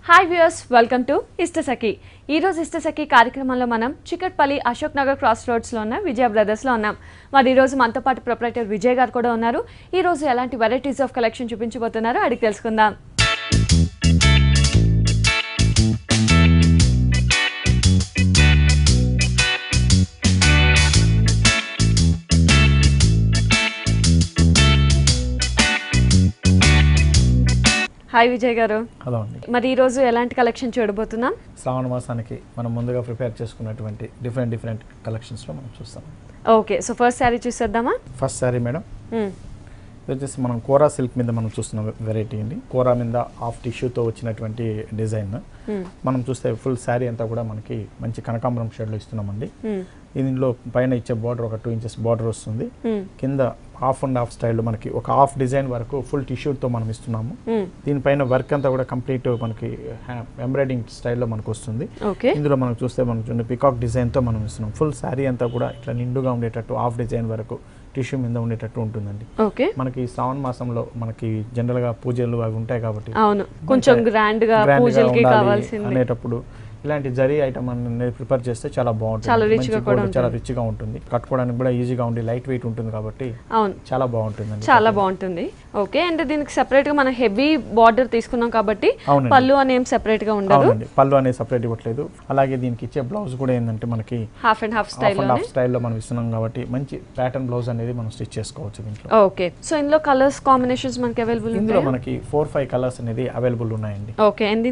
Hi viewers, welcome to Ishtasakhi. ఈరోజు ఇష్టసఖి కార్యక్రమంలో మనం చికట్పల్లి అశోక్ నగర్ క్రాస్ రోడ్స్లో ఉన్న విజయ బ్రదర్స్లో ఉన్నాం. మరి ఈరోజు మనతో పాటు ప్రొప్రైటర్ విజయ్ గారు కూడా ఉన్నారు. ఈరోజు ఎలాంటి వెరైటీస్ ఆఫ్ కలెక్షన్ చూపించబోతున్నారో అడిగి తెలుసుకుందాం. హాయ్ విజయ్ గారు. హలో అండి. మరి ఈరోజు ఎలాంటి కలెక్షన్ చూడబోతున్నాం? శ్రావణ మాసానికి మనం ముందుగా ప్రిపేర్ చేసుకున్నటువంటి డిఫరెంట్ కలెక్షన్స్లో మనం చూస్తాం. ఓకే, సో ఫస్ట్ శారీ చూసేద్దామా? ఫస్ట్ శారీ మేడం, ఇది వచ్చేసి మనం కోరా సిల్క్ మీద మనం చూస్తున్న వెరైటీ అండి. కోరా మీద హాఫ్ టిష్యూతో వచ్చినటువంటి డిజైన్. మనం చూస్తే ఫుల్ శారీ అంతా కూడా మనకి మంచి కనకాంబరం షేడ్లో ఇస్తున్నామండి. దీనిలో పైన ఇచ్చే బార్డర్ ఒక 2 ఇంచెస్ బార్డర్ వస్తుంది. కింద హాఫ్ అండ్ హాఫ్ స్టైల్లో మనకి ఒక హాఫ్ డిజైన్ వరకు ఫుల్ టిష్యూతో మనం ఇస్తున్నాము. దీనిపైన వర్క్ అంతా కూడా కంప్లీట్ మనకి ఎంబ్రాయిడింగ్ స్టైల్లో మనకు వస్తుంది. ఇందులో మనం చూస్తే మనకు పికాక్ డిజైన్తో మనం ఇస్తున్నాం. ఫుల్ శారీ అంతా కూడా ఇట్లా నిండుగా ఉండేటట్టు హాఫ్ డిజైన్ వరకు టిష్యూ మీద ఉండేటట్టు ఉంటుందండి. మనకి శ్రావణ మాసంలో మనకి జనరల్ గా పూజలు అవి ఉంటాయి కాబట్టి కొంచెం గ్రాండ్ గా పూజలకి కావాల్సింది అనేటప్పుడు ఇలాంటి జరీ ఐటమ్ అనేది ప్రిపేర్ చేస్తే చాలా బాగుంటుంది. చాలా రిచ్ గా ఉంటుంది, కట్టుకోవడానికి కూడా ఈజీగా ఉండి లైట్ వెయిట్ ఉంటుంది కాబట్టి చాలా బాగుంటుంది. చాలా బాగుంటుంది. ఓకే, అండ్ దీనికి సెపరేట్ గా మనం హెవీ బార్డర్ తీసుకున్నాం కాబట్టి పళ్ళు అనేది సెపరేట్ గా ఉండదు. పళ్ళు అనేది సెపరేట్ ఇవ్వట్లేదు. అలాగే దీనికి ఇచ్చే బ్లౌజ్ కూడా ఏంటంటే మనకి హాఫ్ అండ్ హాఫ్ స్టైల్లో మనం ఇస్తున్నాం కాబట్టి మంచి ప్యాటర్న్ బ్లౌజ్ అనేది మనం స్టిచ్ చేసుకోవచ్చు దీంట్లో. ఓకే, సో ఇందులో కలర్స్ కాంబినేషన్స్ మనకి అవైలబుల్ ఉన్నాయి. ఇందులో మనకి 4-5 కలర్స్ అనేది అవైలబుల్ ఉన్నాయండి. ఓకే, అండ్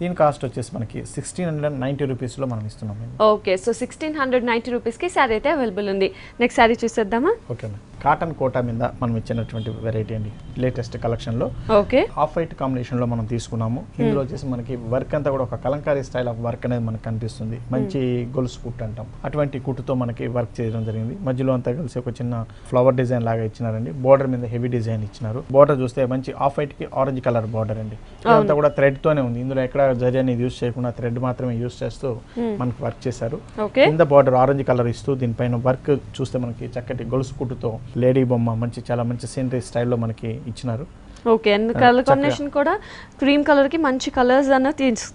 దీని కాస్ట్ వచ్చేసి మనకి 1690 రూపీస్లో మనం ఇస్తున్నాం. ఓకే, సో 1690 రూపీస్కి శారీ అయితే అవైలబుల్ ఉంది. నెక్స్ట్ శారీ చూసేద్దామా? ఓకే, కాటన్ కోటా మీద మనం ఇచ్చినటువంటి వెరైటీ అండి, లేటెస్ట్ కలెక్షన్లో. ఓకే, హాఫ్ వైట్ కాంబినేషన్లో మనం తీసుకున్నాము. ఇందులో వచ్చేసి మనకి వర్క్ అంతా కూడా ఒక కలంకారీ స్టైల్ ఆఫ్ వర్క్ అనేది మనకు కనిపిస్తుంది. మంచి గొలుసు కుట్టు అంటాం, అటువంటి కుట్టుతో మనకి వర్క్ చేయడం జరిగింది. మధ్యలో అంతా కలిసి ఒక చిన్న ఫ్లవర్ డిజైన్ లాగా ఇచ్చినారండి. బార్డర్ మీద హెవీ డిజైన్ ఇచ్చినారు. బార్డర్ చూస్తే మంచి హాఫ్ వైట్ కి ఆరెంజ్ కలర్ బార్డర్ అండి. ఇదంతా కూడా థ్రెడ్ తోనే ఉంది. ఇందులో ఎక్కడ జరీ అనేది యూజ్ చేయకుండా థ్రెడ్ మాత్రమే యూజ్ చేస్తూ మనకి వర్క్ చేశారు. కింద బార్డర్ ఆరెంజ్ కలర్ ఇస్తూ దీనిపైన వర్క్ చూస్తే మనకి చక్కటి గొలుసు కుట్టుతో లేడీ బొమ్మ చాలా మంచి సీనరీ స్టైల్లో మనకి ఇచ్చినారు. ఓకే, అండ్ కలర్ కాంబినేషన్ కూడా క్రీమ్ కలర్ కి మంచి కలర్స్ అన్న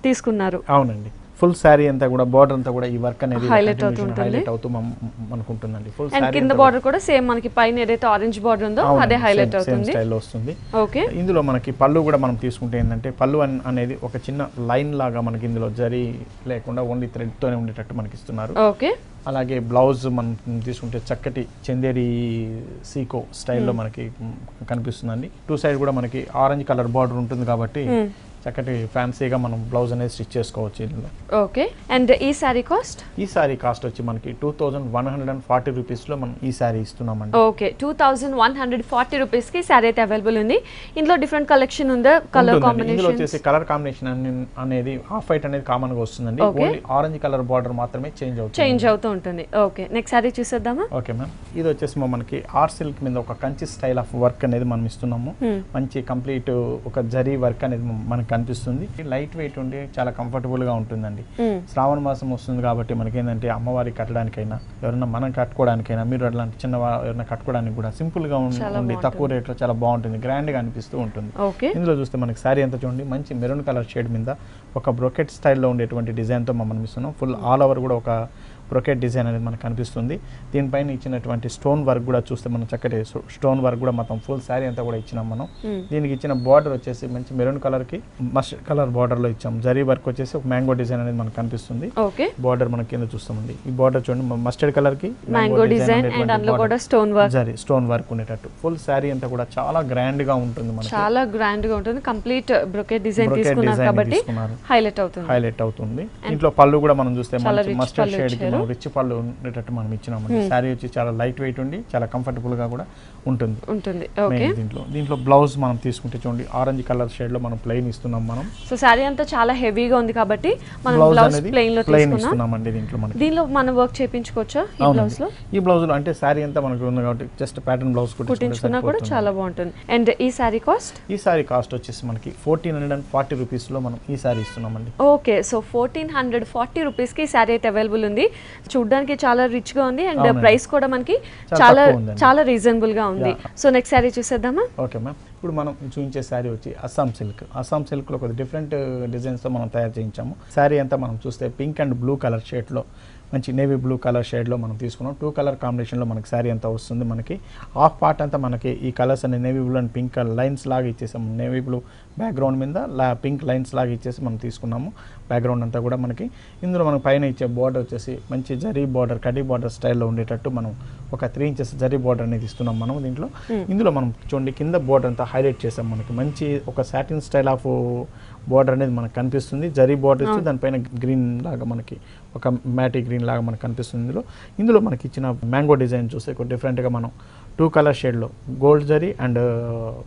తీసుకున్నారు. అవునండి, ఫుల్ శారీ అంతా కూడా బార్డర్ అంతా కూడా ఈ వర్క్ అనేది హైలైట్ అవుతూ మనకుంటుందండి. ఫుల్ శారీ కింద బార్డర్ కూడా సేమ్ మనకి పైన ఏదైతే ఆరెంజ్ బార్డర్ ఉందో అదే హైలైట్ అవుతుంది, స్టైల్లో వస్తుంది. ఓకే, ఇందులో మనకి పళ్ళు కూడా మనం తీసుకుంటే ఏంటంటే పళ్ళు అనేది ఒక చిన్న లైన్ లాగా మనకి ఇందులో జరీ లేకుండా ఓన్లీ థ్రెడ్ తోనే ఉండేటట్టు మనకి ఇస్తున్నారు. ఓకే, అలాగే బ్లౌజ్ మనం తీసుకుంటే చక్కటి చందేరి సీకో స్టైల్లో మనకి కనిపిస్తుందండి. 2 సైడ్ కూడా మనకి ఆరెంజ్ కలర్ బార్డర్ ఉంటుంది కాబట్టి చక్కటి ఫ్యాన్సీగా మనం బ్లౌజ్ అనేది స్టిచ్ చేసుకోవచ్చు ఇందులో. ఓకే, అండ్ ఈ సారీ కాస్ట్ వచ్చి మనకి 2140 రూపీస్లో మనం ఈ సారీ ఇస్తున్నామండి. ఓకే, 2140 రూపీస్కి సారీ అయితే అవైలబుల్ ఉంది. ఇందులో డిఫరెంట్ కలెక్షన్ ఉందా? కలర్ కాంబినేషన్ ఇందులో వచ్చేసి కలర్ కాంబినేషన్ అనేది హాఫ్ వైట్ అనేది కామన్ గా వస్తుందండి. ఓన్లీ ఆరెంజ్ కలర్ బార్డర్ మాత్రమే చేంజ్ అవుతూ ఉంటుంది. ఓకే, నెక్స్ట్ సారీ చూసేద్దామా? ఓకే మ్యామ్, ఇది వచ్చేసి మనకి ఆర్ట్ సిల్క్ మీద ఒక కంచి స్టైల్ ఆఫ్ వర్క్ అనేది మనం ఇస్తున్నాము. మంచి కంప్లీట్ ఒక జరీ వర్క్ అనేది మనకి కనిపిస్తుంది. లైట్ వెయిట్ ఉండి చాలా కంఫర్టబుల్ గా ఉంటుందండి. శ్రావణ మాసం వస్తుంది కాబట్టి మనకి ఏంటంటే అమ్మవారికి కట్టడానికైనా ఎవరైనా మనం కట్టుకోవడానికైనా మీరు అట్లాంటి చిన్న ఎవరైనా కట్టుకోవడానికి కూడా సింపుల్ గా ఉండి తక్కువ రేట్ లో చాలా బాగుంటుంది, గ్రాండ్ గా అనిపిస్తూ ఉంటుంది. ఇందులో చూస్తే మనకి శారీ అంతా చూడండి మంచి మెరూన్ కలర్ షేడ్ మీద ఒక బ్రొకెట్ స్టైల్లో ఉండేటువంటి డిజైన్ తో మనం ఇస్తున్నాం. ఫుల్ ఆల్ ఓవర్ కూడా ఒక బ్రొకెట్ డిజైన్ అనేది మనకు కనిపిస్తుంది. దీనిపైన ఇచ్చినటువంటి స్టోన్ వర్క్ కూడా చూస్తే మనం చక్కటి స్టోన్ వర్క్ కూడా మొత్తం ఫుల్ శారీ అంతా కూడా ఇచ్చినాం మనం. దీనికి ఇచ్చిన బార్డర్ వచ్చేసి మంచి మెరూన్ కలర్ కి మస్టర్డ్ కలర్ బార్డర్ లో ఇచ్చాం. జరీ వర్క్ వచ్చేసి ఒక మ్యాంగో డిజైన్ అనేది మనకు కనిపిస్తుంది. బార్డర్ మనకి కింద చూస్తామండి. ఈ బార్డర్ చూడండి మస్టర్డ్ కలర్ కి మ్యాంగో డిజైన్ అండ్ అందులో కూడా స్టోన్ వర్క్ ఉండేటట్టు ఫుల్ శారీ అంతా కూడా చాలా గ్రాండ్ గా ఉంటుంది. చాలా గ్రాండ్ గా ఉంటుంది. కంప్లీట్ బ్రొకెట్ డిజైన్ తీసుకున్నారు కాబట్టి హైలైట్ అవుతుంది. ఇంట్లో పళ్ళు కూడా మనం చూస్తే మస్టర్డ్ షేడ్ కి రిచ్ పళ్ళు ఉండేటట్టు మనం ఇచ్చినామండి. శారీ వచ్చి చాలా లైట్ వెయిట్ ఉండి చాలా కంఫర్టబుల్ గా కూడా ఉంటుంది. దీంట్లో బ్లౌజ్ మనం తీసుకుంటే చూడండి ఆరెంజ్ కలర్ షేడ్ లో మనం ప్లెయిన్ ఇస్తున్నాం మనం. సో శారీ అంతా చాలా హెవీగా ఉంది కాబట్టి మనం బ్లౌజ్ ప్లెయిన్ లో తీసుకున్నామండి. దీంట్లో మనం వర్క్ చేయించుకోవచ్చా? ఈ బ్లౌజ్ లో అంటే శారీ అంతా మనకు ఉంది కాబట్టి జస్ట్ ప్యాటర్న్ బ్లౌజ్ కుట్టించుకున్నా కూడా చాలా బాగుంటుంది. అండ్ ఈ శారీ కాస్ట్ వచ్చేసి మనకి 1440 రూపీస్ లో మనం ఈ శారీ ఇస్తున్నామండి. ఓకే, సో 1440 రూపీస్ కి శారీ అయితే అవైలబుల్ ఉంది. చూడడానికి చాలా రిచ్ గా ఉంది అండ్ ప్రైస్ కూడా మనకి చాలా రీజనబుల్ గా ఉంది. సో నెక్స్ట్ శారీ చూసేద్దామా? ఓకే మ్యామ్, ఇప్పుడు మనం చూపించే శారీ వచ్చి అస్సాం సిల్క్లో కొద్ది డిఫరెంట్ డిజైన్స్తో మనం తయారు చేయించాము. శారీ అంతా మనం చూస్తే పింక్ అండ్ బ్లూ కలర్ షేడ్లో మంచి నేవీ బ్లూ కలర్ షేడ్లో మనం తీసుకున్నాం. 2 కలర్ కాంబినేషన్లో మనకి శారీ అంతా వస్తుంది. మనకి హాఫ్ పార్ట్ అంతా మనకి ఈ కలర్స్ అనే navy blue and pink lines లాగా ఇచ్చేసాము. నేవీ బ్లూ బ్యాక్గ్రౌండ్ మీద పింక్ లైన్స్ లాగా ఇచ్చేసి మనం తీసుకున్నాము. బ్యాక్గ్రౌండ్ అంతా కూడా మనకి ఇందులో మనకు పైన ఇచ్చే బార్డర్ వచ్చేసి మంచి జరీ బార్డర్, కడ్డీ బార్డర్ స్టైల్లో ఉండేటట్టు మనం ఒక 3 ఇంచెస్ జరీ బార్డర్ అనేది ఇస్తున్నాం మనం దీంట్లో. ఇందులో మనం చూడండి కింద బార్డర్ అంతా హైలైట్ చేసాం. మనకి మంచి ఒక సాటిన్ స్టైల్ ఆఫ్ బార్డర్ అనేది మనకు కనిపిస్తుంది. జరీ బార్డర్ ఇచ్చి దానిపైన గ్రీన్ లాగా మనకి ఒక మ్యాటీ గ్రీన్ లాగా మనకు కనిపిస్తుంది. ఇందులో మనకి ఇచ్చిన మ్యాంగో డిజైన్ చూస్తే డిఫరెంట్గా మనం 2 కలర్ షేడ్లో గోల్డ్ జరీ అండ్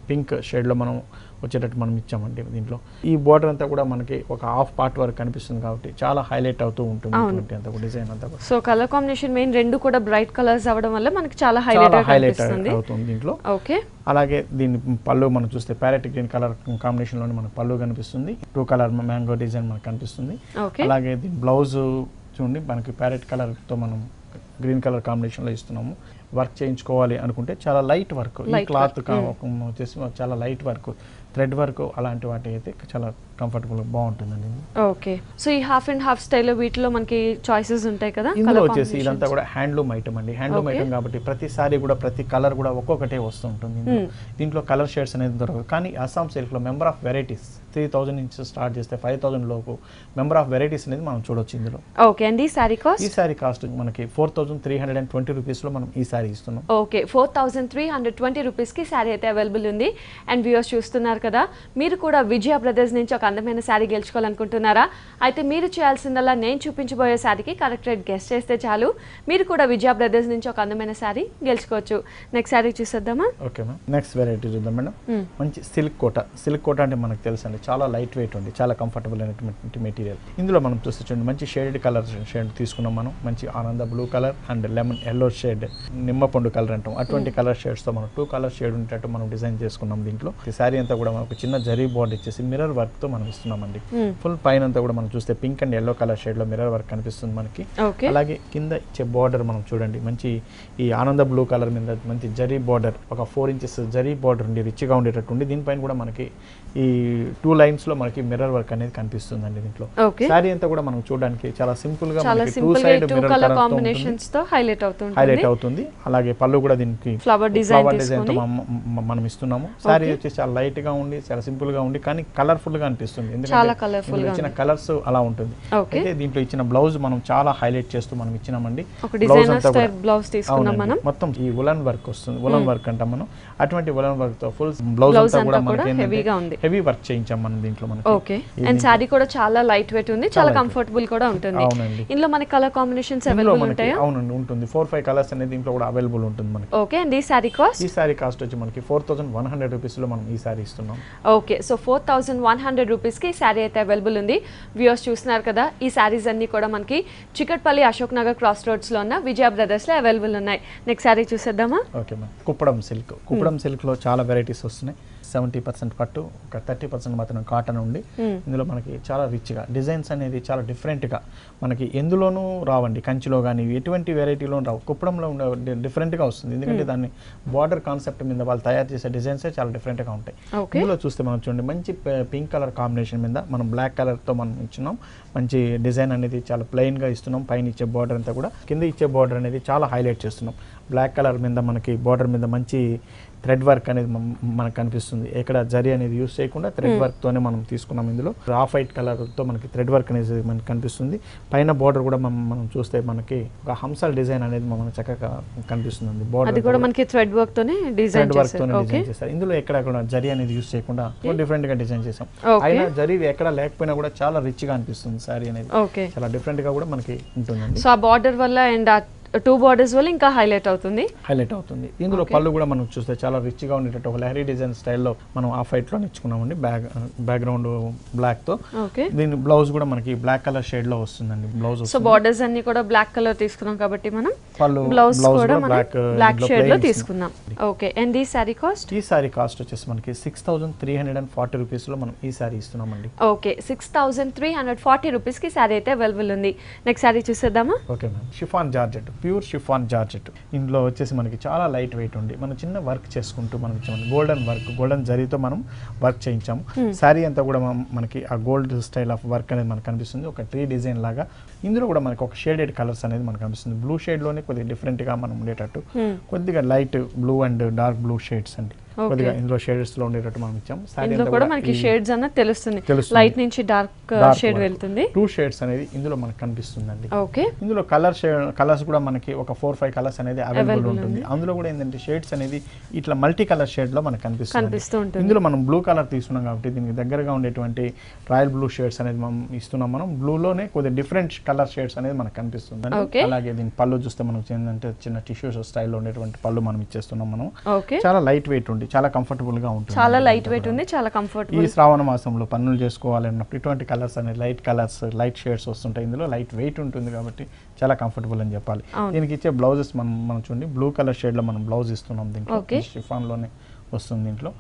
పింక్ షేడ్లో మనం వచ్చేటట్టు మనం ఇచ్చామండి దీంట్లో. ఈ బార్డర్ అంతా కూడా మనకి ఒక హాఫ్ పార్ట్ వరకు కనిపిస్తుంది కాబట్టి చాలా హైలైట్ అవుతూ ఉంటుంది అంతా డిజైన్ అంతా కూడా. సో కలర్ కాంబినేషన్ మెయిన్ రెండు కూడా బ్రైట్ కలర్స్ అవ్వడం వల్ల మనకి చాలా హైలైట్ అవుతుంది దీంట్లో. ఓకే, అలాగే దీని పళ్ళు మనం చూస్తే ప్యారెట్ గ్రీన్ కలర్ కాంబినేషన్ లోనే మనకు పళ్ళు కనిపిస్తుంది. 2 కలర్ మ్యాంగో డిజైన్ మనకు కనిపిస్తుంది. అలాగే దీని బ్లౌజ్ చూడండి మనకి ప్యారెట్ కలర్ తో మనం గ్రీన్ కలర్ కాంబినేషన్ లో ఇస్తున్నాము. వర్క్ చేయించుకోవాలి అనుకుంటే చాలా లైట్ వర్క్, ఈ క్లాత్ వచ్చేసి చాలా లైట్ వర్క్, థ్రెడ్ వర్క్ అలాంటి వాటి అయితే చాలా కంఫర్టబుల్ బాగుంటుందండి. ఓకే, సో ఈ హాఫ్ అండ్ హాఫ్ స్టైల్లో వీటిలో మనకి చాయిసెస్ ఉంటాయి కదా. ఇందులో వచ్చేసి ఇదంతా కూడా హ్యాండ్లూమ్ ఐటమ్ అండి. హ్యాండ్లూమ్ ఐటమ్ కాబట్టి ప్రతిసారి కూడా ప్రతి కలర్ కూడా ఒక్కొక్కటే వస్తుంటుంది. దీంట్లో కలర్ షేడ్స్ అనేది దొరకదు. కానీ అస్సాం సిల్క్లో మెంబర్ ఆఫ్ వెరైటీస్ 3000 నుంచి స్టార్ట్ చేస్తే 5000 లోపు మెంబర్ ఆఫ్ వెరైటీస్ అనేది మనం చూడొచ్చు ఇందులో. ఓకే, అండ్ ఈ సారీ కాస్ట్ మనకి 4320 రూపీస్లో మనం ఈ సారీ ఇస్తున్నాం. ఓకే, 4320 రూపీస్కి సారీ అయితే అవైలబుల్ ఉంది. అండ్ వ్యూవర్స్ చూస్తున్నారు కదా, మీరు కూడా విజయ బ్రదర్స్ నుంచి ఒక అందమైన శారీ గెలుచుకోవాలనుకుంటున్నారా? అయితే మీరు చేయాల్సిందల్లా నేను చూపించబోయే శారీకి కరెక్ట్ రేట్ గెస్ట్ చేస్తే చాలు, మీరు కూడా విజయ బ్రదర్స్ నుంచి ఒక అందమైన శారీ గెలుచుకోవచ్చు. నెక్స్ట్ శారీ చూసేద్దామా? ఓకే మ్యామ్, నెక్స్ట్ వెరైటీ చూద్దాం మేడం. మంచి సిల్క్ కోట అంటే మనకు తెలుసు అండి, చాలా లైట్ వెయిట్ ఉంది, చాలా కంఫర్టబుల్ అయినటువంటి మెటీరియల్. ఇందులో మనం చూస్తే చూడండి మంచి షేడెడ్ కలర్ షేడ్ తీసుకున్నాం మనం. మంచి ఆనంద blue colour and lemon yellow shade, నిమ్మపండు కలర్ అంటాం, అటువంటి కలర్ షేడ్స్తో మనం 2 కలర్ షేడ్ ఉండేటట్టు మనం డిజైన్ చేసుకున్నాం. దీంట్లో ఈ శారీ అంతా కూడా మనకు చిన్న జరీ బోర్డ్ ఇచ్చేసి మిర్రర్ వర్క్ తో మనం ఇస్తున్నామండి. ఫుల్ పైన అంతా కూడా మనం చూస్తే pink and yellow colour shade లో మిర్రర్ వర్క్ కనిపిస్తుంది మనకి. అలాగే కింద ఇచ్చే బార్డర్ మనం చూడండి మంచి ఈ ఆనంద బ్లూ కలర్ మీద మంచి జరీ బార్డర్, ఒక 4 ఇంచెస్ జరీ బార్డర్ ఉండి రిచ్ గా ఉండేటట్టు ఉండి దీనిపైన కూడా మనకి ఈ 2 లైన్స్ లో మనకి మిర్రర్ వర్క్ అనేది కనిపిస్తుందండి దీంట్లో. శారీ అంతా కూడా మనం చూడడానికి చాలా సింపుల్ గా మనకి 2 సైడ్ మిర్రర్ కలర్ కాంబినేషన్స్ తో హైలైట్ అవుతుంది. అలాగే పళ్ళు కూడా దీనికి ఫ్లవర్ డిజైన్ తో మనం ఇస్తున్నాము. శారీ వచ్చి చాలా లైట్ గా ఉండి చాలా సింపుల్ గా ఉండి కానీ కలర్ఫుల్ గా అనిపిస్తుంది, ఎందుకంటే ఇచ్చిన కలర్స్ అలా ఉంటుంది. అయితే దీంట్లో ఇచ్చిన బ్లౌజ్ మనం చాలా హైలైట్ చేస్తూ మనం ఇచ్చినామండి. మొత్తం ఈ ఉలన్ వర్క్ వస్తుంది, ఉలన్ వర్క్ అంటాం మనం. అటువంటి ఉలన్ వర్క్ తో ఫుల్ బ్లౌజ్ అంతా కూడా మనకి హెవీ వర్క్ చేయించాం మనం దీంట్లో మనకి. ఓకే, అండ్ సారీ కూడా చాలా లైట్ వెయిట్ ఉంది, చాలా కంఫర్టబుల్ కూడా ఉంటుంది. అవునండి, ఇందులో మనకి కలర్ కాంబినేషన్స్ అవైలబుల్ ఉంటాయా? అవునండి, ఉంటుంది. 4-5 కలర్స్ అనేది దీంట్లో కూడా అవైలబుల్ ఉంటుంది మనకి. ఓకే, అండ్ ఈ సారీ కాస్ట్ వచ్చి మనకి 4100 రూపీస్ లో మనం ఈ సారీ ఇస్తున్నాం. ఓకే, సో 4100 రూపీస్ కి సారీ అయితే అవైలబుల్ ఉంది. వ్యూవర్స్ చూస్తున్నారు కదా, ఈ సారీస్ అన్ని కూడా మనకి చికట్పల్లి అశోక్ నగర్ క్రాస్ రోడ్స్ లో ఉన్న విజయ బ్రదర్స్ లో అవైలబుల్ ఉన్నాయి. నెక్స్ట్ సారీ చూసేద్దామా? ఓకే మ్యామ్, కుప్పడం సిల్క్ లో చాలా వెరైటీస్ వస్తున్నాయి. 70% పట్టు, ఒక 30% మాత్రం కాటన్ ఉండి ఇందులో మనకి చాలా రిచ్ గా డిజైన్స్ అనేది చాలా డిఫరెంట్ గా మనకి ఎందులోనూ రావండి. కంచిలో కానీ ఎటువంటి వెరైటీలో రావు, కుప్పడంలో డిఫరెంట్ గా వస్తుంది. ఎందుకంటే దాన్ని బార్డర్ కాన్సెప్ట్ మీద వాళ్ళు తయారు చేసే డిజైన్స్ చాలా డిఫరెంట్ గా ఉంటాయి. ఇందులో చూస్తే మనం చూడండి మంచి పింక్ కలర్ కాంబినేషన్ మీద మనం బ్లాక్ కలర్ తో మనం ఇచ్చినాం. మంచి డిజైన్ అనేది చాలా ప్లెయిన్ గా ఇస్తున్నాం. పైన ఇచ్చే బార్డర్ అంతా కూడా, కింద ఇచ్చే బార్డర్ అనేది చాలా హైలైట్ చేస్తున్నాం. బ్లాక్ కలర్ మీద మనకి బార్డర్ మీద మంచి థ్రెడ్ వర్క్ అనేది మనకు కనిపిస్తుంది. ఎక్కడ జరీ అనేది యూస్ చేయకుండా థ్రెడ్ వర్క్ తోనే మనం తీసుకున్నాం. ఇందులో ఆఫ్ వైట్ కలర్ తో మనకి థ్రెడ్ వర్క్ అనేది మనకి కనిపిస్తుంది. పైన బార్డర్ కూడా మనం చూస్తే మనకి ఒక హంసల్ డిజైన్ అనేది మనకు చక్కగా కనిపిస్తుంది. బార్డర్ కూడా మనకి థ్రెడ్ వర్క్ తోనే డిజైన్ చేశారు. ఇందులో ఎక్కడ కూడా జరీ అనేది యూస్ చేయకుండా డిఫరెంట్ గా డిజైన్ చేసాం. అయినా జరీ ఎక్కడ లేకపోయినా కూడా చాలా రిచ్ గా అనిపిస్తుంది సారీ అనేది, చాలా డిఫరెంట్ గా కూడా మనకి ఉంటుంది. సో ఆ బార్డర్ వల్ల అండ్ 2 బార్డర్స్ వల్ల ఇంకా హైలైట్ అవుతుంది. ఇందులో పళ్ళు కూడా మనం చూస్తే చాలా రిచ్ గా ఉండేటట్టు ఒక లహరీ డిజైన్ స్టైల్లో మనం ఆఫ్ వైట్ లో ఇచ్చుకున్నామండి. బ్యాక్గ్రౌండ్ బ్లాక్ తో. దీని బ్లౌజ్ కూడా మనకి బ్లాక్ కలర్ షేడ్ లో వస్తుందండి. బ్లౌజ్ సో బార్డర్స్ అన్ని కూడా బ్లాక్ కలర్ తీసుకున్నాం కాబట్టి మనం బ్లౌజ్ కూడా బ్లాక్ షేడ్ లో తీసుకున్నాం. ఓకే, అండ్ ఈ సారీ కాస్ట్ వచ్చేసి మనకి 6340 రూపీస్ లో మనం ఈ సారీ ఇస్తున్నామండి. ఓకే, 6340 రూపీస్ కి సారీ అయితే అవైలబుల్ ఉంది. నెక్స్ట్ సారీ చూసేద్దామా? Okay ma'am, chiffon georgette pure chiffon georgette. ఇందులో వచ్చేసి మనకి చాలా లైట్ వెయిట్ ఉండి మనం చిన్న వర్క్ చేసుకుంటూ మనం ఇచ్చాము. గోల్డెన్ జరీతో మనం వర్క్ చేయించాము. శారీ అంతా కూడా మనకి ఆ గోల్డ్ స్టైల్ ఆఫ్ వర్క్ అనేది మనకు కనిపిస్తుంది. ఒక ట్రీ డిజైన్ లాగా ఇందులో కూడా మనకి ఒక షేడెడ్ కలర్స్ అనేది మనకు కనిపిస్తుంది. బ్లూ షేడ్ లోనే కొద్దిగా డిఫరెంట్ గా మనం ఉండేటట్టు కొద్దిగా light blue and dark blue shades అండి కొద్దిగా ఇందులో షేడ్స్ లో ఉండేటట్టు మనం ఇచ్చాం. ఇందులో కూడా మనకి షేడ్స్ అన్నది తెలుస్తుంది. లైట్ నుంచి డార్క్ షేడ్ వెళ్తుంది. 2 షేడ్స్ అనేది ఇందులో మనకు కనిపిస్తుందండి. ఓకే. ఇందులో కలర్స్ కూడా మనకి ఒక 4-5 కలర్స్ అనేది అవైలబుల్ ఉంటుంది. అందులో కూడా ఏంటంటే షేడ్స్ అనేది ఇట్లా మల్టీ కలర్ షేడ్ లో మనకు కనిపిస్తుంది. ఇందులో మనం బ్లూ కలర్ తీసుకున్నాం కాబట్టి దీనికి దగ్గరగా ఉండేటువంటి రాయల్ బ్లూ షేడ్స్ అనేది మనం ఇస్తున్నాం. మనం బ్లూలోనే కొద్దిగా డిఫరెంట్ కలర్ షేడ్స్ అనేది మనకు కనిపిస్తుంది. అలాగే దీని పళ్ళు చూస్తే మనకు ఏంటంటే చిన్న టిష్యూస్ స్టైల్లో ఉండేటువంటి పళ్ళు మనం ఇచ్చేస్తున్నాం. మనం చాలా లైట్ వెయిట్ ఉంది, చాలా కంఫర్టబుల్ గా ఉంటుంది. చాలా లైట్ వెయిట్ ఉంది, చాలా కంఫర్టబుల్. ఈ శ్రావణ మాసంలో పనులు చేసుకోవాలన్నప్పుడు ఇటువంటి కలర్స్ అనేది లైట్ కలర్స్ లైట్ షేడ్స్ వస్తుంటాయి. ఇందులో లైట్ వెయిట్ ఉంటుంది కాబట్టి చాలా కంఫర్టబుల్ అని చెప్పాలి. దీనికి ఇచ్చే బ్లౌజెస్ మనం చూడండి బ్లూ కలర్ షేడ్ లో మనం బ్లౌజ్ ఇస్తున్నాం. దీంట్లో షిఫాన్ లోనే వస్తుంది. దీంట్లో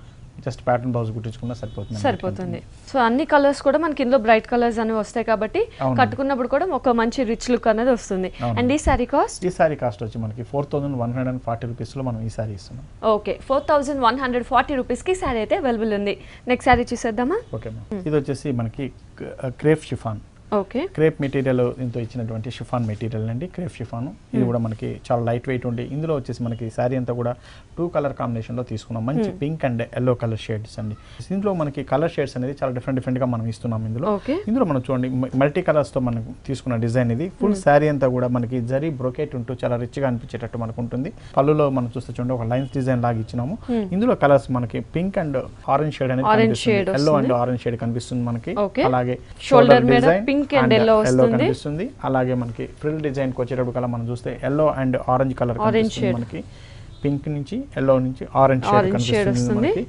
జస్ట్ ప్యాటర్న్ బ్లౌజ్ కుట్టించుకున్నా సరిపోతుంది. సో అన్ని కలర్స్ కూడా మనకి ఇందులో బ్రైట్ కలర్స్ అనేవి వస్తాయి కాబట్టి కట్టుకున్నప్పుడు కూడా ఒక మంచి రిచ్ లుక్ అనేది వస్తుంది. అండ్ ఈ సారీ కాస్ట్ వచ్చి మనకి 4140 రూపీస్ లో మనం ఈ సారీ ఇస్తున్నాం. ఓకే, 4140 రూపీస్ కి సారీ అయితే అవైలబుల్ ఉంది. నెక్స్ట్ సారీ చూసేద్దామా? Okay ma'am. ఇది వచ్చేసి మనకి crepe chiffon. Okay. Crepe material దీంతో ఇచ్చినటువంటి షిఫాన్ మెటీరియల్ అండి. క్రేప్ షిఫాన్ ఇది కూడా మనకి చాలా లైట్ వెయిట్ ఉండి ఇందులో వచ్చేసి మనకి శారీ అంతా కూడా 2 కలర్ కాంబినేషన్ లో తీసుకున్నాం. మంచి pink and yellow colour shades అండి. ఇందులో మనకి కలర్ షేడ్స్ అనేది చాలా డిఫరెంట్ గా మనం ఇస్తున్నాం. ఇందులో మనం చూడండి మల్టీ కలర్స్ తో మనం తీసుకున్న డిజైన్ ఇది. ఫుల్ శారీ అంతా కూడా మనకి జరీ బ్రోకెట్ ఉంటూ చాలా రిచ్ గా అనిపించేటట్టు మనకు ఉంటుంది. పళ్ళులో మనం చూస్తే చూడండి ఒక లైన్స్ డిజైన్ లాగా ఇచ్చినాము. ఇందులో కలర్స్ మనకి పింక్ అండ్ ఆరెంజ్ షేడ్ అనేది కనిపిస్తుంది. ఎల్లో అండ్ ఆరెంజ్ షేడ్ కనిపిస్తుంది మనకి. అలాగే షోల్డర్ డిజైన్ ఎల్లో కనిపిస్తుంది. అలాగే మనకి ఫ్రిల్ డిజైన్ కి వచ్చేటప్పుడు కల్లా మనం చూస్తే ఎల్లో అండ్ ఆరెంజ్ కలర్ కనిపిస్తుంది మనకి. పింక్ నుంచి ఎల్లో నుంచి ఆరెంజ్ షేడ్ కనిపిస్తుంది మనకి.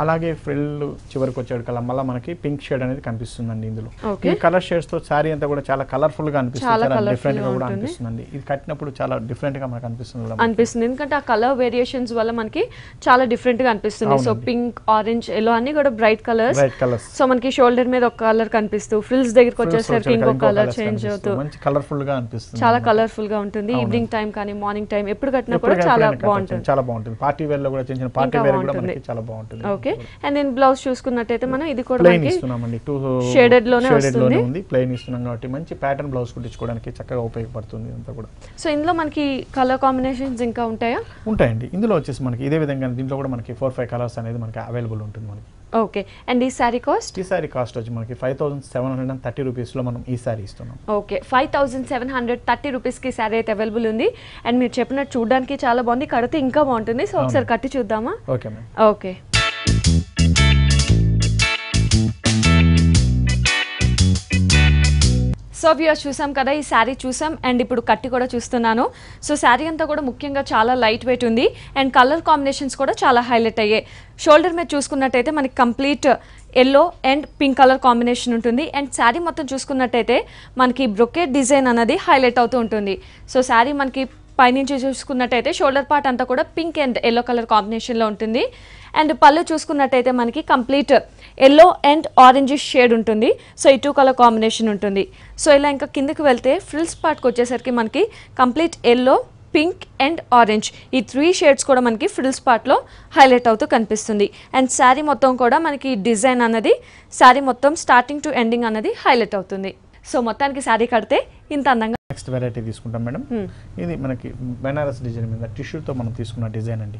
అలాగే ఫ్రిల్ చివరికి వచ్చేడు కల్లా మళ్ళీ మనకి పింక్ షేడ్ అనేది కనిపిస్తుందండి. ఇందులో ఈ కలర్ షేడ్స్ తో శారీ అంతా కూడా చాలా కలర్ఫుల్ గా అనిపిస్తుంది, చాలా డిఫరెంట్ గా కూడా అనిపిస్తుందండి. ఇది కట్టినప్పుడు చాలా డిఫరెంట్ గా మనకు అనిపిస్తుంది ఎందుకంటే ఆ కలర్ వేరియేషన్స్ వల్ల మనకి చాలా డిఫరెంట్ గా అనిపిస్తుంది. సో పింక్ ఆరెంజ్ ఎల్లో అన్ని కూడా బ్రైట్ కలర్స్. సో మనకి షోల్డర్ మీద ఒక కలర్ కనిపిస్తూ ఫ్రిల్స్ దగ్గరికి వచ్చేసరికి ఇంకో కలర్ చేంజ్ అవుతూ మంచి కలర్ఫుల్ గా అనిపిస్తుంది. చాలా కలర్ఫుల్ గా ఉంటుంది. ఈవినింగ్ టైం కానీ మార్నింగ్ టైం ఎప్పుడు కట్టినా కూడా చాలా బాగుంటుంది. పార్టీ వేర్ లో కూడా చిన్న పార్టీ వేర్ కూడా మనకి చాలా బాగుంటుంది. ఓకే. అండ్ దెన్ బ్లౌజ్ చూసుకున్నట్టయితే మనం ఇది కూడా మనకి ఇస్తున్నామండి. షేడెడ్ లోనే వస్తుంది. ప్లెయిన్ ఇస్తున్నాం కాబట్టి మంచి ప్యాటర్న్ బ్లౌజ్ కుట్టించుకోవడానికి చక్కగా ఉపయోగపడుతుంది అంతా కూడా. సో ఇందులో మనకి కలర్ కాంబినేషన్స్ ఇంకా ఉంటాయా? ఉంటాయండి. ఇందులో వచ్చేసి మనకి ఇదే విధంగా దీంట్లో కూడా మనకి 4-5 కలర్స్ అనేది మనకి అవైలబుల్ ఉంటుంది మనకి. ఓకే. అండ్ ఈ సారీ కాస్ట్? ఈ సారీ కాస్ట్ వచ్చి మనకి 5730 రూపీస్ లో మనం ఈ సారీ ఇస్తున్నాం. ఓకే, 5730 రూపీస్ కి సారీ అయితే అవైలబుల్ ఉంది. అండ్ మీరు చెప్పినట్టు చూడడానికి చాలా బాగుంది, కడితే ఇంకా బాగుంటుంది. సో ఒకసారి కట్టి చూద్దామా? Okay ma'am. Okay. So viewers చూసాం కదా, ఈ శారీ చూసాం అండ్ ఇప్పుడు కట్టి కూడా చూస్తున్నాను. సో శారీ అంతా కూడా ముఖ్యంగా చాలా లైట్ వెయిట్ ఉంది అండ్ కలర్ కాంబినేషన్స్ కూడా చాలా హైలైట్ అయ్యాయి. షోల్డర్ మీద చూసుకున్నట్టయితే మనకి complete yellow and pink colour combination ఉంటుంది. అండ్ శారీ మొత్తం చూసుకున్నట్టయితే మనకి బ్రొకెట్ డిజైన్ అనేది హైలైట్ అవుతూ ఉంటుంది. సో శారీ మనకి పైనుంచి చూసుకున్నట్టయితే షోల్డర్ పార్ట్ అంతా కూడా పింక్ అండ్ ఎల్లో కలర్ కాంబినేషన్లో ఉంటుంది. అండ్ పళ్ళు చూసుకున్నట్టయితే మనకి complete yellow and orange shade ఉంటుంది. సో ఈ 2 కలర్ కాంబినేషన్ ఉంటుంది. సో ఇలా ఇంకా కిందకి వెళ్తే ఫ్రిల్స్ పార్ట్కి వచ్చేసరికి మనకి complete yellow pink and orange ఈ 3 షేడ్స్ కూడా మనకి ఫ్రిల్స్ పార్ట్లో హైలైట్ అవుతూ కనిపిస్తుంది. అండ్ శారీ మొత్తం కూడా మనకి డిజైన్ అన్నది శారీ మొత్తం స్టార్టింగ్ టు ఎండింగ్ అన్నది హైలైట్ అవుతుంది. సో మొత్తానికి శారీ కడితే ఇంత అందంగా. నెక్స్ట్ వెరైటీ తీసుకుంటాం మేడం. ఇది మనకి బెనారస్ డిజైన్ మీద టిష్యూతో మనం తీసుకున్న డిజైన్ అండి.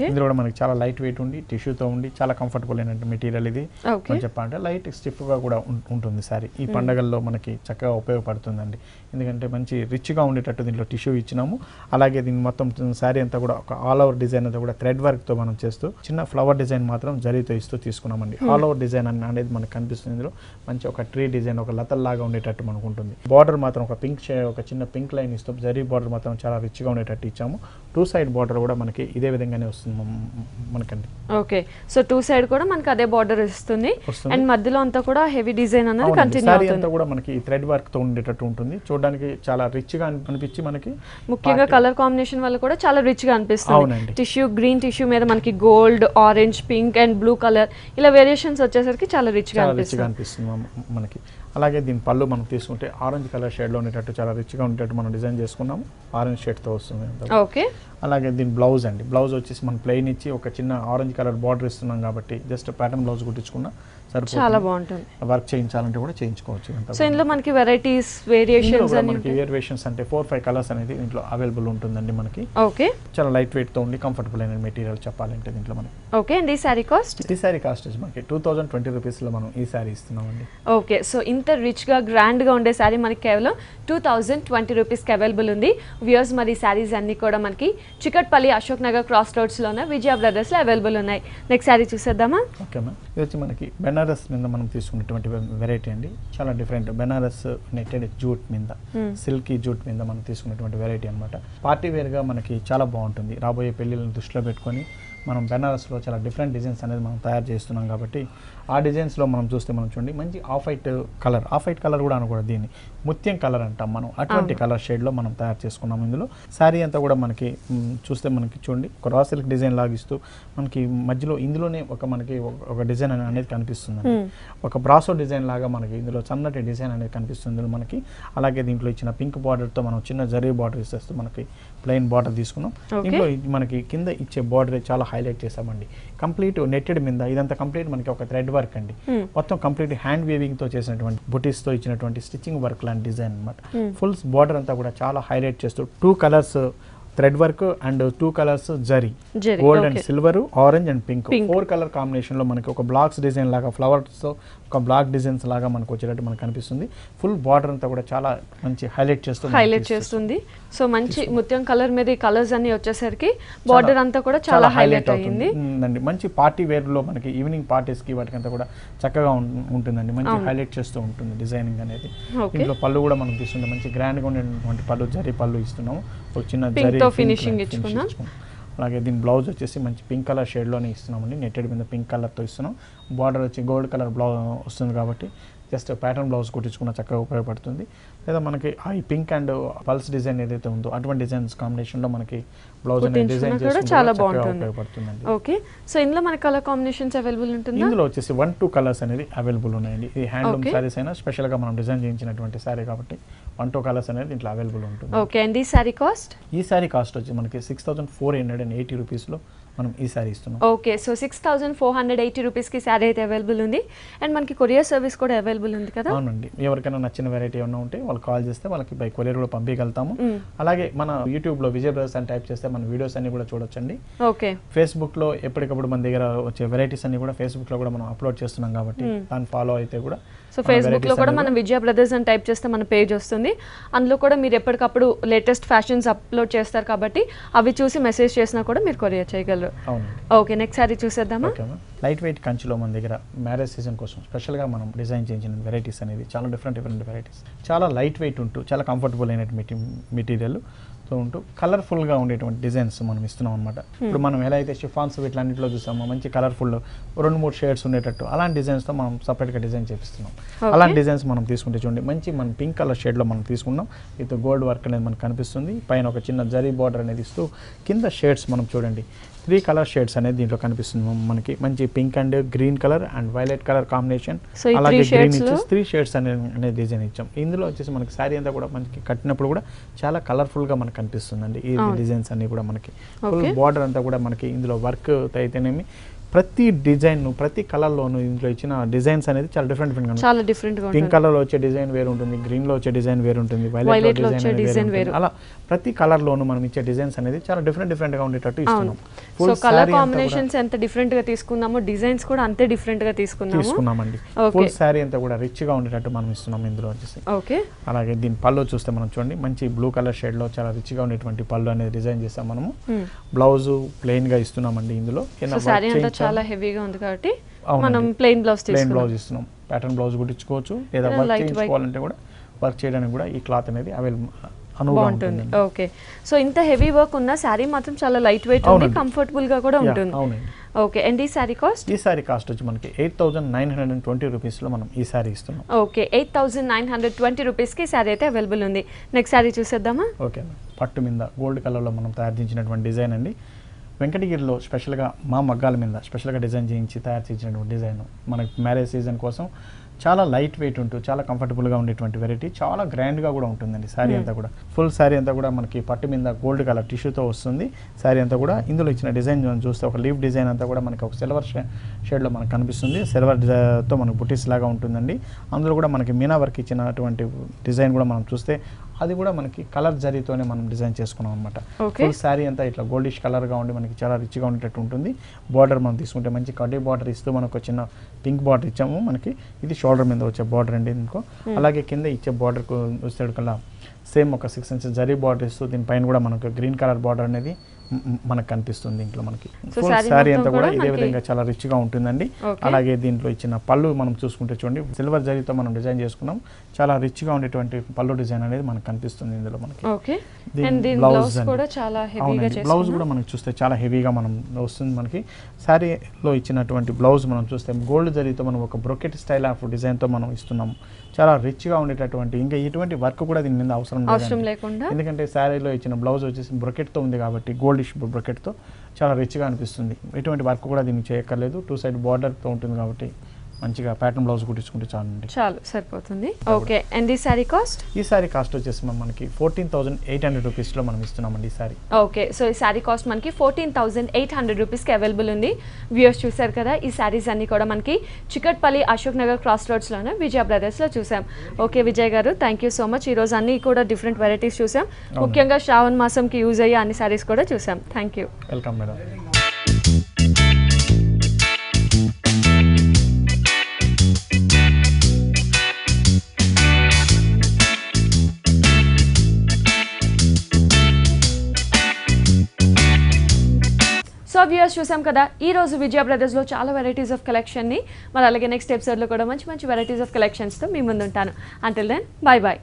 ఇందులో కూడా మనకి చాలా లైట్ వెయిట్ ఉండి టిష్యూతో ఉండి చాలా కంఫర్టబుల్ అయిన మెటీరియల్ ఇది. మనం చెప్పాలంటే లైట్ స్టిఫ్ గా కూడా ఉంటుంది సారీ. ఈ పండగల్లో మనకి చక్కగా ఉపయోగపడుతుందండి. ఎందుకంటే మంచి రిచ్ గా ఉండేటట్టు దీంట్లో టిష్యూ ఇచ్చినాము. అలాగే దీని మొత్తం సారీ అంతా కూడా ఒక ఆల్ ఓవర్ డిజైన్ అంతా కూడా థ్రెడ్ వర్క్ తో మనం చేస్తూ చిన్న ఫ్లవర్ డిజైన్ మాత్రం జరీతో ఇస్తూ తీసుకున్నామండి. ఆల్ ఓవర్ డిజైన్ అనేది మనకు కనిపిస్తుంది. ఇందులో మంచి ఒక ట్రీ డిజైన్ ఒక లతల్ లాగా ఉండేటట్టు మనకు ఉంటుంది. బార్డర్ మాత్రం ఒక పింక్ ఒక చిన్న పింక్ లైన్ ఇస్తాం. జరీ బార్డర్ మాత్రం చాలా రిచ్ గా ఉండేటట్టు ఇచ్చాము. 2 సైడ్ బార్డర్ కూడా మనకి ఇదే విధంగానే వస్తుంది మనకండి. ఓకే. సో 2 సైడ్ కూడా మనకి అదే బార్డర్ వస్తుంది. అండ్ మధ్యలో అంతా కూడా హెవీ డిజైన్ అనేది కంటిన్యూ అవుతుంది. సారీ అంతా కూడా మనకి థ్రెడ్ వర్క్ తో ఉండేటట్టు ఉంటుంది. చూడడానికి చాలా రిచ్ గా అనిపించి మనకి ముఖ్యంగా కలర్ కాంబినేషన్ వల్ల కూడా చాలా రిచ్ గా అనిపిస్తుంది. టిష్యూ గ్రీన్ టిష్యూ మీద మనకి gold orange pink and blue colour ఇలా వేరియేషన్స్ వచ్చేసరికి చాలా రిచ్ గా అనిపిస్తుంది మనకి. అలాగే దీని పళ్ళు మనం తీసుకుంటే ఆరెంజ్ కలర్ షేడ్లో ఉండేటట్టు చాలా రిచ్గా ఉండేటట్టు మనం డిజైన్ చేసుకున్నాము. ఆరెంజ్ షేడ్తో వస్తుంది. ఓకే. అలాగే దీని బ్లౌజ్ అండి, బ్లౌజ్ వచ్చేసి మనం ప్లెయిన్ ఇచ్చి ఒక చిన్న ఆరెంజ్ కలర్ బార్డర్ ఇస్తున్నాం కాబట్టి జస్ట్ ప్యాటర్న్ బ్లౌజ్ కుట్టించుకున్నా సరిపోతుంది. చాలా బాగుంటుంది. వర్క్ చేయించాలంటే కూడా చేయించుకోవచ్చు. సో ఇందులో మనకి వెరైటీస్ వేరియేషన్స్ మనకి వేరియేషన్స్ అంటే 4-5 కలర్స్ అనేది దీంట్లో అవైలబుల్ ఉంటుందండి మనకి. ఓకే. చాలా లైట్ వెయిట్ తో ఉండి కంఫర్టబుల్ అయిన మెటీరియల్ చెప్పాలంటే దీంట్లో మనకి. ఓకే. అండ్ ఈ సారీ కాస్ట్? ఈ సారీ కాస్ట్ వచ్చి మనకి 2020 రూపీస్ లో మనం ఈ సారీ ఇస్తున్నామండి. ఓకే. సో ఇంత రిచ్ గా గ్రాండ్ గా ఉండే సారీ మనకి కేవలం 2020 రూపీస్ కి అవైలబుల్ ఉంది. వ్యూయర్స్ మరి సారీస్ అన్ని కూడా మనకి చికట్పల్లి అశోక్ నగర్ క్రాస్ రోడ్స్ లో ఉన్న విజయ బ్రదర్స్ లో అవైలబుల్ ఉన్నాయి. నెక్స్ట్ సారీ చూసేద్దామా? Okay ma'am. ఇది వచ్చి మనకి బెనారస్ మీద మనం తీసుకున్నటువంటి వెరైటీ అండి. చాలా డిఫరెంట్ బెనారస్ నెట్టెడ్ జూట్ మీద, సిల్కీ జూట్ మీద మనం తీసుకున్నటువంటి వెరైటీ అనమాట. పార్టీ వేర్ గా మనకి చాలా బాగుంటుంది. రాబోయే పెళ్లిళ్ళని దృష్టిలో పెట్టుకొని మనం బెనారస్లో చాలా డిఫరెంట్ డిజైన్స్ అనేది మనం తయారు చేస్తున్నాం కాబట్టి ఆ డిజైన్స్లో మనం చూస్తే మనం చూడండి మంచి ఆఫ్ వైట్ కలర్ కూడా అనకూడదు, దీన్ని ముత్యం కలర్ అంటాం మనం. అటువంటి కలర్ షేడ్లో మనం తయారు చేసుకున్నాం. ఇందులో శారీ అంతా కూడా మనకి చూస్తే మనకి చూడండి ఒక రా సిల్క్ డిజైన్ లాగిస్తూ మనకి మధ్యలో ఇందులోనే మనకి ఒక డిజైన్ అనేది కనిపిస్తుంది. ఒక బ్రాసో డిజైన్ లాగా మనకి ఇందులో సన్నటి డిజైన్ అనేది కనిపిస్తుంది ఇందులో మనకి. అలాగే దీంట్లో ఇచ్చిన పింక్ బార్డర్తో మనం చిన్న జరీ బార్డర్ ఇస్తూ మనకి ప్లెయిన్ బార్డర్ తీసుకున్నాం. ఇంట్లో మనకి కింద ఇచ్చే బార్డర్ చాలా హైలైట్ చేసామండి. కంప్లీట్ నెట్టెడ్ మీద ఇదంతా కంప్లీట్ మనకి ఒక థ్రెడ్ వర్క్ అండి. మొత్తం కంప్లీట్ హ్యాండ్ వీవింగ్ తో చేసినటువంటి బుటీస్ తో ఇచ్చినటువంటి స్టిచ్చింగ్ వర్క్ లాంటి డిజైన్ అన్నమాట. ఫుల్ బార్డర్ అంతా కూడా చాలా హైలైట్ చేస్తూ 2 colours thread work and 2 colours zari, gold and silver, orange and pink 4 colour combination లో మనకి ఒక బ్లాక్స్ డిజైన్ లాగా ఫ్లవర్స్ తో ఒక బ్లాక్ డిజైన్స్ లాగా మనకు వచ్చేటట్టు మనకు కనిపిస్తుంది. ఫుల్ బార్డర్ అంతా కూడా చాలా మంచి హైలైట్ చేస్తుంది. సో మంచి ముత్యం కలర్ మీద ఈ కలర్స్ అన్ని వచ్చేసరికి బార్డర్ అంతా కూడా చాలా హైలైట్ అయ్యింది. మంచి పార్టీ వేర్ లో మనకి ఈవినింగ్ పార్టీస్ కి వాటికంతా కూడా చక్కగా ఉంటుందండి. మంచి హైలైట్ చేస్తూ ఉంటుంది డిజైనింగ్ అనేది. ఇంట్లో పళ్ళు కూడా మనం తీసుకుంటే మంచి గ్రాండ్ గా ఉండేటువంటి పళ్ళు, జరీ పళ్ళు ఇస్తున్నాము. ఒక చిన్న జరీ ఫినిషింగ్ ఇచ్చుకున్నాం. అలాగే దీని బ్లౌజ్ వచ్చేసి మంచి పింక్ కలర్ షేడ్లోనే ఇస్తున్నామండి. నెట్టెడ్ మీద పింక్ కలర్తో ఇస్తున్నాం. బార్డర్ వచ్చి గోల్డ్ కలర్ బ్లౌజ్ వస్తుంది కాబట్టి జస్ట్ ప్యాటర్న్ బ్లౌజ్ కుట్టించుకున్న చక్కగా ఉపయోగపడుతుంది. లేదా మనకి ఈ పింక్ అండ్ పల్స్ డిజైన్ ఏదైతే ఉందో అటువంటి డిజైన్స్ కాంబినేషన్లో మనకి బ్లౌజ్ అనేది డిజైన్ చేసుకుంటే చాలా ఉపయోగపడుతుందండి. ఓకే. సో ఇందులో మనకి కలర్ కాంబినేషన్స్ అవైలబుల్ ఉంటుంది. ఇందులో వచ్చేసి 1-2 కలర్స్ అనేది అవైలబుల్ ఉన్నాయండి. ఇది హ్యాండ్లూమ్ సారీస్ అయినా స్పెషల్గా మనం డిజైన్ చేయించినటువంటి సారీ కాబట్టి 1-2 కలర్స్ అనేది దీంట్లో అవైలబుల్ ఉంటుంది. ఓకే. అండ్ ఈ సారీ కాస్ట్? ఈ సారీ కాస్ట్ వచ్చి మనకి 6480 రూపీస్లో మనం ఈ సారీ ఇస్తున్నాం. ఓకే. సో 6480 రూపీస్కి సారీ అయితే అవైలబుల్ ఉంది. అండ్ మనకి కొరియర్ సర్వీస్ కూడా అవైలబుల్ ఉంది కదా? అవునండి. ఎవరికైనా నచ్చిన వెరైటీ ఏమైనా ఉంటే వాళ్ళు కాల్ చేస్తే వాళ్ళకి బై కొరియర్ కూడా పంపించగలుగుతాము. అలాగే మన యూట్యూబ్లో విజయ్ బ్రదర్స్ అని టైప్ చేస్తే మన వీడియోస్ అన్ని కూడా చూడొచ్చండి. ఓకే. ఫేస్బుక్లో ఎప్పటికప్పుడు మన దగ్గర వచ్చే వెరైటీస్ అన్ని కూడా ఫేస్బుక్లో కూడా మనం అప్లోడ్ చేస్తున్నాం కాబట్టి దాన్ని ఫాలో అయితే కూడా. సో ఫేస్బుక్లో కూడా మనం విజయ బ్రదర్స్ అని టైప్ చేస్తే మన పేజ్ వస్తుంది. అందులో కూడా మీరు ఎప్పటికప్పుడు లేటెస్ట్ ఫ్యాషన్స్ అప్లోడ్ చేస్తారు కాబట్టి అవి చూసి మెసేజ్ చేసినా కూడా మీరు కొరియర్ చేయగలరు. ఓకే. నెక్స్ట్ సారీ చూసేద్దామా? లైట్ వెయిట్ కంచిలో మన దగ్గర మ్యారేజ్ సీజన్ కోసం స్పెషల్గా మనం డిజైన్ చేయించిన వెరైటీస్ అనేది చాలా డిఫరెంట్ వెరైటీస్. చాలా లైట్ వెయిట్ ఉంటూ చాలా కంఫర్టబుల్ అయిన మెటీరియల్ ఉంటూ కలర్ఫుల్గా ఉండేటువంటి డిజైన్స్ మనం ఇస్తున్నాం అనమాట. ఇప్పుడు మనం ఎలా అయితే షిఫాన్స్ వీటిలన్నింటిలో చూసామో మంచి కలర్ఫుల్ 2-3 షేడ్స్ ఉండేటట్టు అలాంటి డిజైన్స్తో మనం సపరేట్గా డిజైన్ చేపిస్తున్నాం. అలాంటి డిజైన్స్ మనం తీసుకుంటే చూడండి మంచి మనం పింక్ కలర్ షేడ్లో మనం తీసుకున్నాం. ఇది గోల్డ్ వర్క్ అనేది మనకు కనిపిస్తుంది. పైన ఒక చిన్న జరీ బార్డర్ అనేది ఇస్తూ కింద షేడ్స్ మనం చూడండి 3 కలర్ షేడ్స్ అనేది దీంట్లో కనిపిస్తుంది మనకి. మంచి pink and green colour and violet colour combination. అలాగే గ్రీన్ ఇచ్చేసి 3 షేడ్స్ అనేది డిజైన్ ఇచ్చాం. ఇందులో వచ్చేసి మనకి శారీ అంతా కూడా మనకి కట్టినప్పుడు కూడా చాలా కలర్ఫుల్ గా మనకు కనిపిస్తుందండి. ఈ డిజైన్స్ అన్ని కూడా మనకి ఫుల్ బార్డర్ అంతా కూడా మనకి ఇందులో వర్క్ అయితేనేమి ప్రతి డిజైన్ ప్రతి కలర్లోను ఇంట్లో ఇచ్చిన డిజైన్స్ అనేది చాలా డిఫరెంట్ గా పింక్ కలర్ లో వచ్చే డిజైన్ వేరు ఉంటుంది, గ్రీన్ లో వచ్చే డిజైన్ వేరు ఉంటుంది, వైలెట్ లో వచ్చే డిజైన్ వేరు. అలా ప్రతి కలర్ లోను మనం ఇచ్చే డిజైన్స్ అనేది చాలా డిఫరెంట్ గా ఉండేటట్టు ఇస్తున్నాం. సో కలర్ కాంబినేషన్స్ ఎంత డిఫరెంట్ గా తీసుకున్నామో డిజైన్స్ కూడా అంతే డిఫరెంట్ గా తీసుకున్నామండి. ఫుల్ సారీ అంతా కూడా రిచ్ గా ఉండేటట్టు మనం ఇస్తున్నాం ఇందులో వచ్చేసి. ఓకే. అలాగే దీని పళ్ళు చూస్తే మనం చూడండి మంచి బ్లూ కలర్ షేడ్ లో చాలా రిచ్ గా ఉండేటువంటి పళ్ళు అనేది డిజైన్ చేస్తాం మనము. బ్లౌజ్ ప్లెయిన్ గా ఇస్తున్నామండి. ఇందులో చాలా హెవీగా ఉంది కాబట్టి మనం ప్లెయిన్ బ్లౌజ్ ఇస్తున్నాం. ప్యాటర్న్ బ్లౌజ్ కుట్టించుకోవచ్చు లేదా వర్క్ చేయించుకోవాలంటే కూడా వర్క్ చేయడానికి కూడా ఈ క్లాత్ అనేది అనువుగా ఉంటుంది. ఓకే. సో ఇంత హెవీ వర్క్ ఉన్న సారీ మాత్రం చాలా లైట్ వెయిట్ ఉంది, కంఫర్టబుల్ గా కూడా ఉంటుంది. ఓకే. అండ్ ఈ సారీ కాస్ట్? ఈ సారీ కాస్ట్ వచ్చి మనకి 8920 రూపీస్ లో మనం ఈ సారీ ఇస్తున్నాం. ఓకే. 8920 రూపీస్ కి సారీ అయితే అవైలబుల్ ఉంది. నెక్స్ట్ సారీ చూసేద్దామా? ఓకే. పట్టు మీద గోల్డ్ కలర్ లో మనం తయారు చేసినటువంటి డిజైన్ అండి. వెంకటగిరిలో స్పెషల్గా మా మగ్గాల మీద స్పెషల్గా డిజైన్ చేయించి తయారు చేసినటువంటి డిజైన్ మనకి మ్యారేజ్ సీజన్ కోసం చాలా లైట్ వెయిట్ ఉంటూ చాలా కంఫర్టబుల్గా ఉండేటువంటి వెరైటీ, చాలా గ్రాండ్గా కూడా ఉంటుందండి. శారీ అంతా కూడా ఫుల్ శారీ అంతా కూడా మనకి పట్టు మీద గోల్డ్ కలర్ టిష్యూతో వస్తుంది శారీ అంతా కూడా. ఇందులో ఇచ్చిన డిజైన్ చూస్తే ఒక లీఫ్ డిజైన్ అంతా కూడా మనకి ఒక సిల్వర్ షేడ్లో మనకు కనిపిస్తుంది. సిల్వర్తో మనకు బుటీస్ లాగా ఉంటుందండి. అందులో కూడా మనకి మీనా వర్క్ ఇచ్చినటువంటి డిజైన్ కూడా మనం చూస్తే అది కూడా మనకి కలర్ జరీతోనే మనం డిజైన్ చేసుకున్నాం అనమాట. ఫుల్ శారీ అంతా ఇట్లా గోల్డిష్ కలర్గా ఉండి మనకి చాలా రిచ్గా ఉండేటట్టు ఉంటుంది. బార్డర్ మనం తీసుకుంటే మంచి కడ్డీ బార్డర్ ఇస్తూ మనకు చిన్న పింక్ బార్డర్ ఇచ్చాము. మనకి ఇది షోల్డర్ మీద వచ్చే బార్డర్ అండి ఇంకో. అలాగే కింద ఇచ్చే బార్డర్కు వచ్చేడు కల్లా సేమ్ ఒక 6 inches జరీ బార్డర్ ఇస్తూ దీనిపైన కూడా మనకు గ్రీన్ కలర్ బార్డర్ అనేది మనకు కనిపిస్తుంది. ఇంట్లో మనకి ఫుల్ శారీ అంతా కూడా ఇదే విధంగా చాలా రిచ్గా ఉంటుందండి. అలాగే దీంట్లో ఇచ్చిన పళ్ళు మనం చూసుకుంటే చూడండి సిల్వర్ జరీతో మనం డిజైన్ చేసుకున్నాం. చాలా రిచ్గా ఉండేటువంటి పళ్ళు డిజైన్ అనేది మనకు కనిపిస్తుంది ఇందులో మనకి. బ్లౌజ్ బ్లౌజ్ కూడా మనకి చూస్తే చాలా హెవీగా మనం వస్తుంది. మనకి శారీలో ఇచ్చినటువంటి బ్లౌజ్ మనం చూస్తే గోల్డ్ జరీతో మనం ఒక బ్రొకెట్ స్టైల్ ఆఫ్ డిజైన్తో మనం ఇస్తున్నాము. చాలా రిచ్గా ఉండేటటువంటి ఇంకా ఎటువంటి వర్క్ కూడా దీని మీద అవసరం లేకుండా, ఎందుకంటే శారీలో ఇచ్చిన బ్లౌజ్ వచ్చేసి బ్రొకెట్తో ఉంది కాబట్టి గోల్డిష్ బ్రొకెట్తో చాలా రిచ్గా అనిపిస్తుంది. ఎటువంటి వర్క్ కూడా దీనికి చేయక్కర్లేదు. 2 side బార్డర్తో ఉంటుంది కాబట్టి మంచిగా ప్యాటర్న్ బ్లౌజ్ కుట్టించుకుంటే చాలు సరిపోతుంది. ఓకే, అండ్ ఈ సారీ కాస్ట్? ఈ సారీ కాస్ట్ వచ్చేసి మనకి 14,800 రూపీస్లో మనం ఇస్తున్నామండి ఈ సారీ. ఓకే, సో ఈ సారీ కాస్ట్ మనకి 14,800 రూపీస్కి అవైలబుల్ ఉంది. వ్యూయర్స్ చూసారు కదా, ఈ సారీస్ అన్ని కూడా మనకి చికట్పల్లి అశోక్ నగర్ క్రాస్ రోడ్స్లోనే విజయ బ్రదర్స్లో చూసాం. ఓకే విజయ్ గారు, థ్యాంక్ యూ సో మచ్. ఈరోజు అన్ని కూడా డిఫరెంట్ వెరైటీస్ చూసాం. ముఖ్యంగా శ్రావణ మాసంకి యూజ్ అయ్యే అన్ని సారీస్ కూడా చూసాం. Thank you. Welcome madam. So viewers చూసాం కదా, ఈ రోజు విజయ బ్రదర్స్లో చాలా వెరైటీస్ ఆఫ్ కలెక్షన్ని, మరి అలాగే నెక్స్ట్ ఎపిసోడ్లో కూడా మంచి మంచి వెరైటీస్ ఆఫ్ కలెక్షన్స్తో మీ ముందు ఉంటాను. Until then, bye bye.